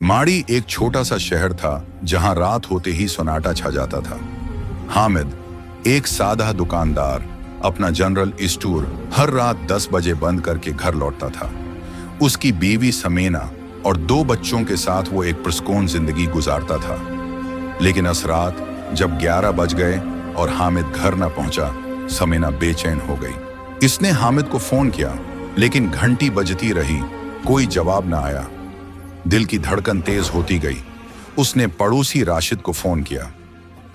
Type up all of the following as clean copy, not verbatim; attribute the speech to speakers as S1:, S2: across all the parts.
S1: माड़ी एक छोटा सा शहर था जहां रात होते ही सन्नाटा छा जाता था। हामिद, एक सादा दुकानदार, अपना जनरल स्टोर हर रात 10 बजे बंद करके घर लौटता था। उसकी बीवी समीना और 2 बच्चों के साथ वो एक पुरस्कून जिंदगी गुजारता था। लेकिन उस रात जब 11 बज गए और हामिद घर न पहुंचा, समीना बेचैन हो गई। इसने हामिद को फोन किया, लेकिन घंटी बजती रही, कोई जवाब न आया। दिल की धड़कन तेज होती गई। उसने पड़ोसी राशिद को फोन किया।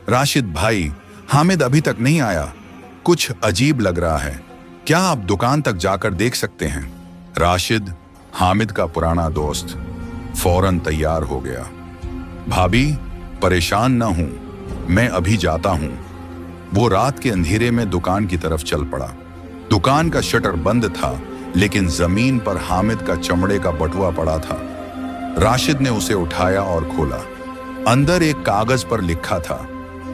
S1: राशिद भाई, हामिद अभी तक नहीं आया, कुछ अजीब लग रहा है, क्या आप दुकान तक जाकर देख सकते हैं? राशिद, हामिद का पुराना दोस्त, फौरन तैयार हो गया। भाभी, परेशान न हूं, मैं अभी जाता हूं। वो रात के अंधेरे में दुकान की तरफ चल पड़ा। दुकान का शटर बंद था, लेकिन जमीन पर हामिद का चमड़े का बटुआ पड़ा था। राशिद ने उसे उठाया और खोला। अंदर एक कागज पर लिखा था,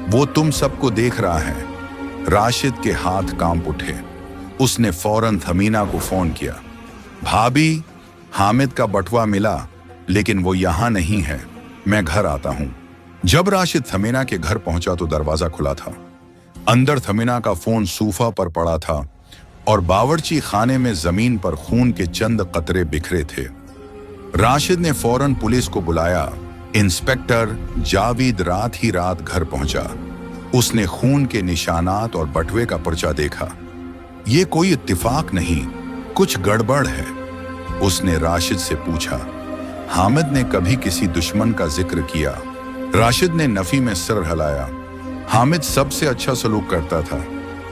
S1: वो तुम सबको देख रहा है। राशिद के हाथ कांप उठे। उसने फौरन समीना को फोन किया। भाभी, हामिद का बटुआ मिला, लेकिन वो यहां नहीं है, मैं घर आता हूं। जब राशिद समीना के घर पहुंचा तो दरवाजा खुला था। अंदर समीना का फोन सोफा पर पड़ा था और बावर्ची खाने में जमीन पर खून के चंद कतरे बिखरे थे। राशिद ने फौरन पुलिस को बुलाया। इंस्पेक्टर जावेद रात ही रात घर पहुंचा। उसने खून के निशानात और बटुए का पर्चा देखा। ये कोई इत्तेफाक नहीं, कुछ गड़बड़ है। उसने राशिद से पूछा, हामिद ने कभी किसी दुश्मन का जिक्र किया? राशिद ने नफी में सिर हिलाया। हामिद सबसे अच्छा सलूक करता था,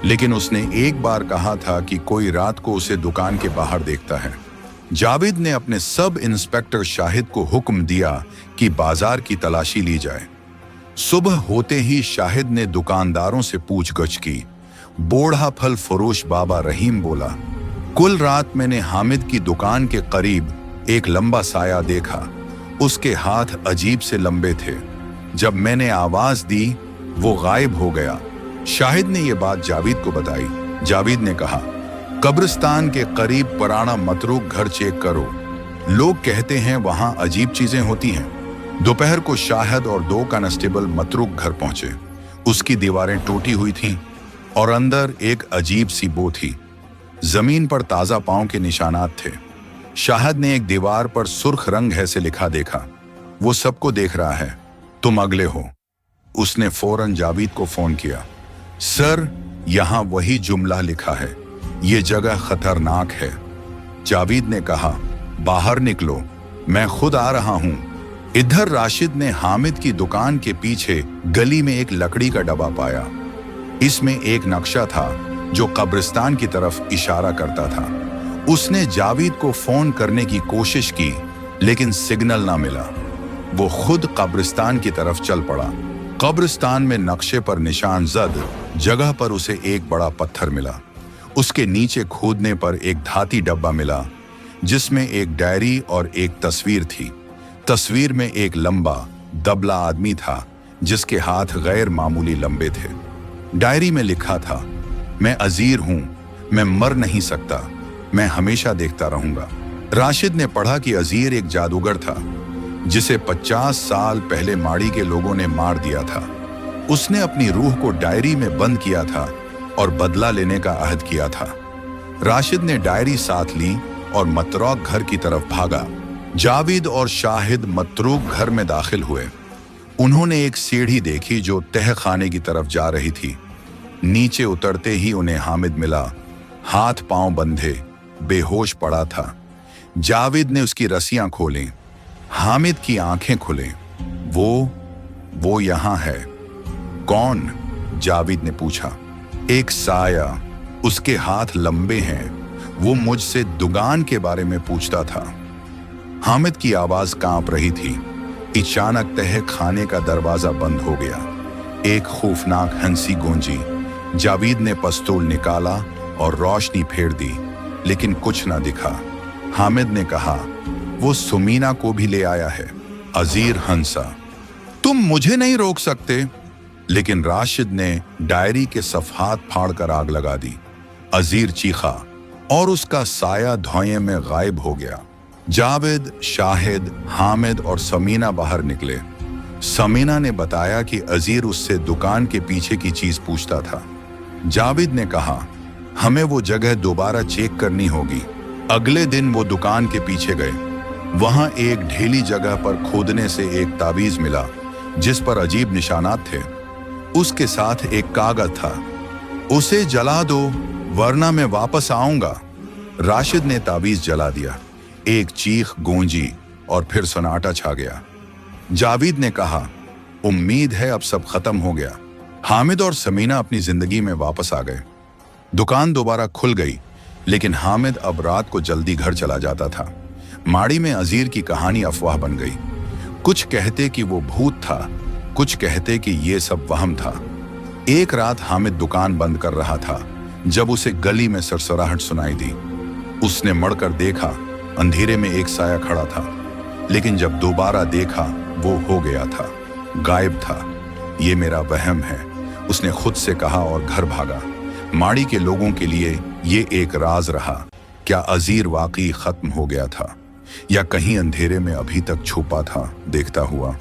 S1: लेकिन उसने एक बार कहा था कि कोई रात को उसे दुकान के बाहर देखता है। जावेद ने अपने सब इंस्पेक्टर शाहिद को हुक्म दिया कि बाजार की तलाशी ली जाए। सुबह होते ही शाहिद ने दुकानदारों से पूछगछ की। बोढ़ा फल फरोश बाबा रहीम बोला, कुल रात मैंने हामिद की दुकान के करीब एक लंबा साया देखा। उसके हाथ अजीब से लंबे थे। जब मैंने आवाज दी, वो गायब हो गया। शाहिद ने यह बात जावेद को बताई। जावेद ने कहा, कब्रिस्तान के करीब पुराना मतरूक घर चेक करो, लोग कहते हैं वहां अजीब चीजें होती हैं। दोपहर को शाहिद और 2 कांस्टेबल मतरूक घर पहुंचे। उसकी दीवारें टूटी हुई थीं और अंदर एक अजीब सी बो थी। जमीन पर ताजा पांव के निशानात थे। शाहिद ने एक दीवार पर सुर्ख रंग है से लिखा देखा, वो सबको देख रहा है, तुम अगले हो। उसने फौरन जावेद को फोन किया। सर, यहां वही जुमला लिखा है, ये जगह खतरनाक है। जावेद ने कहा, बाहर निकलो, मैं खुद आ रहा हूं। इधर राशिद ने हामिद की दुकान के पीछे गली में एक लकड़ी का डब्बा पाया। इसमें एक नक्शा था जो कब्रिस्तान की तरफ इशारा करता था। उसने जावेद को फोन करने की कोशिश की, लेकिन सिग्नल ना मिला। वो खुद कब्रिस्तान की तरफ चल पड़ा। कब्रिस्तान में नक्शे पर निशान जद जगह पर उसे एक बड़ा पत्थर मिला। उसके नीचे खोदने पर एक धाती डब्बा मिला, जिसमें एक डायरी और एक तस्वीर थी। तस्वीर में एक लंबा दबला आदमी था, जिसके हाथ गैर मामूली लंबे थे। डायरी में लिखा था, मैं अजीर हूं, मैं मर नहीं सकता, मैं हमेशा देखता रहूंगा। राशिद ने पढ़ा कि अजीर एक जादूगर था, जिसे 50 साल पहले माड़ी के लोगों ने मार दिया था। उसने अपनी रूह को डायरी में बंद किया था और बदला लेने का अहद किया था। राशिद ने डायरी साथ ली और मतरूक घर की तरफ भागा। जावेद और शाहिद मतरूक घर में दाखिल हुए। उन्होंने एक सीढ़ी देखी जो तह खाने की तरफ जा रही थी। नीचे उतरते ही उन्हें हामिद मिला, हाथ पांव बंधे, बेहोश पड़ा था। जावेद ने उसकी रस्सियां खोली। हामिद की आंखें खुले। वो यहां है। कौन? जावेद ने पूछा। एक साया, उसके हाथ लंबे हैं, वो मुझसे दुकान के बारे में पूछता था। हामिद की आवाज कांप रही थी। अचानक तह खाने का दरवाजा बंद हो गया। एक खौफनाक हंसी गूंजी। जावेद ने पिस्तौल निकाला और रोशनी फेर दी, लेकिन कुछ न दिखा। हामिद ने कहा, वो समीना को भी ले आया है। अजीर हंसा। तुम मुझे नहीं रोक सकते। लेकिन राशिद ने डायरी के सफहात फाड़कर आग लगा दी। अजीर चीखा और उसका साया धुएं में गायब हो गया। जावेद, शाहिद, हामिद और समीना बाहर निकले। समीना ने बताया कि अजीर उससे दुकान के पीछे की चीज पूछता था। जावेद ने कहा, हमें वो जगह दोबारा चेक करनी होगी। अगले दिन वो दुकान के पीछे गए। वहां एक ढीली जगह पर खोदने से एक ताबीज मिला जिस पर अजीब निशानात थे। उसके साथ एक कागज था। उसे जला दो वरना मैं वापस आऊंगा। राशिद ने ताबीज जला दिया। एक चीख गूंजी और फिर सन्नाटा छा गया। जावेद ने कहा, उम्मीद है अब सब खत्म हो गया। हामिद और समीना अपनी जिंदगी में वापस आ गए। दुकान दोबारा खुल गई, लेकिन हामिद अब रात को जल्दी घर चला जाता था। माड़ी में अजीर की कहानी अफवाह बन गई। कुछ कहते कि वो भूत था, कुछ कहते कि ये सब वहम था। एक रात हामिद दुकान बंद कर रहा था जब उसे गली में सरसराहट सुनाई दी। उसने मुड़कर देखा, अंधेरे में एक साया खड़ा था, लेकिन जब दोबारा देखा वो हो गया था, गायब था। ये मेरा वहम है, उसने खुद से कहा और घर भागा। माड़ी के लोगों के लिए ये एक राज रहा। क्या अजीर वाकई खत्म हो गया था या कहीं अंधेरे में अभी तक छुपा था देखता हुआ।